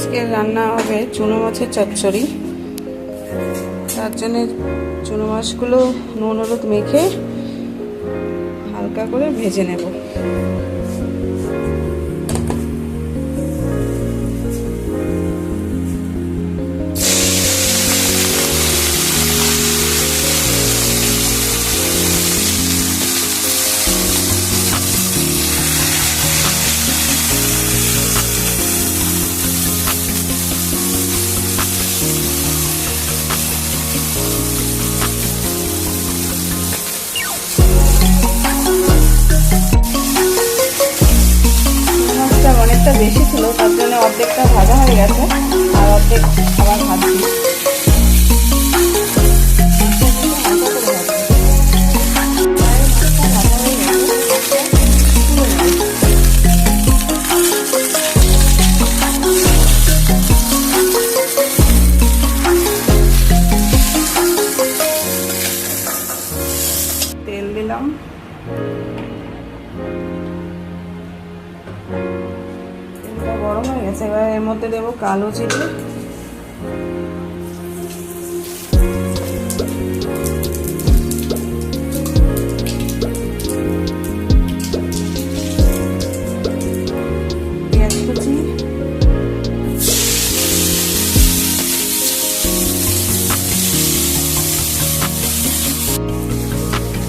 আজকে রান্না হবে চুনো মাছের চচ্চড়ি। তার জন্য চুনো মাছগুলো নুন হলুদ মেখে হালকা করে ভেজে নেব। অনেকটা বেশি ছিল, তার জন্য অর্ধেকটা ভাজা হয়ে গেছে আর অর্ধেক আবার ভাজছি। তেল দিলাম, গরম হয়ে গেছে। এবার এর মধ্যে দেবো কালো জিরে, পেঁয়াজ কুচি,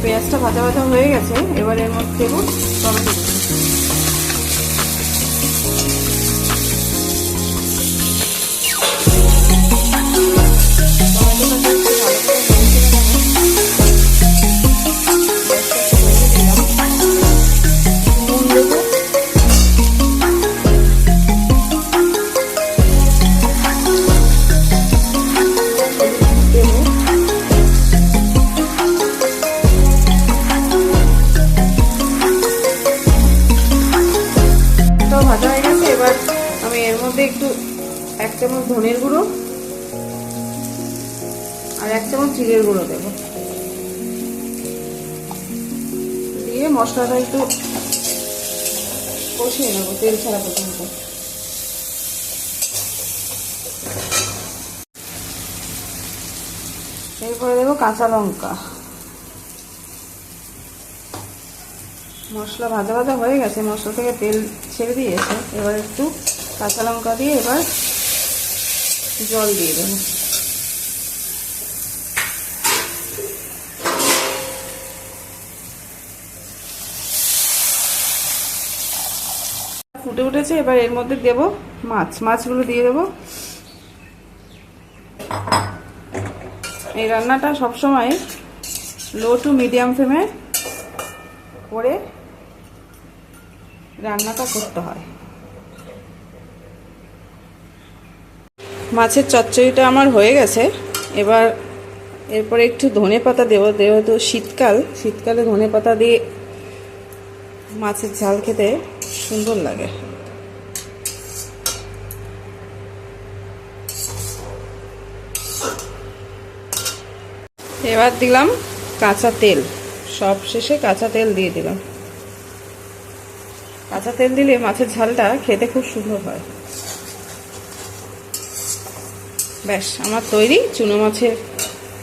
পেঁয়াজটা ভাজা ভাজা হয়ে গেছে। এবার এর মধ্যে দেবো টমেটো কুচি। ভাজা হয়ে গেছে। এবার আমি এর মধ্যে একটু 1 চামচ ধনের গুঁড়ো আর 1 চামচ জিরের গুঁড়ো দেব, দিয়ে মশলাটা একটু কষিয়ে নেব তেল ছাড়া পর্যন্ত। এরপরে দেবো কাঁচা লঙ্কা। মশলা ভাজা ভাজা হয়ে গেছে, মশলা থেকে তেল ছেড়ে দিয়েছে। এবার একটু কাঁচা লঙ্কা দিয়ে এবার জল দিয়ে দেবো। ফুটে উঠেছে, এবার এর মধ্যে দেব মাছগুলো দিয়ে দেবো। এই রান্নাটা সবসময় লো টু মিডিয়াম ফ্লেমে করে রান্নাটা করতে হয়। মাছের চচ্চড়িটা আমার হয়ে গেছে। এবার এরপরে একটু ধনেপাতা দেবো, যেহেতু শীতকালে ধনেপাতা দিয়ে মাছের ঝাল খেতে সুন্দর লাগে। এবার দিলাম কাঁচা তেল, সব শেষে কাঁচা তেল দিয়ে দিলাম। কাঁচা তেল দিলে মাছের ঝালটা খেতে খুব সুন্দর হয়। ব্যাস, আমার তৈরি চুনো মাছের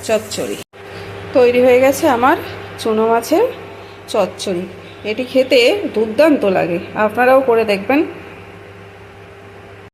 চচ্চড়ি। তৈরি হয়ে গেছে আমার চুনো মাছের চচ্চড়ি। এটি খেতে দুর্দান্ত লাগে, আপনারাও করে দেখবেন।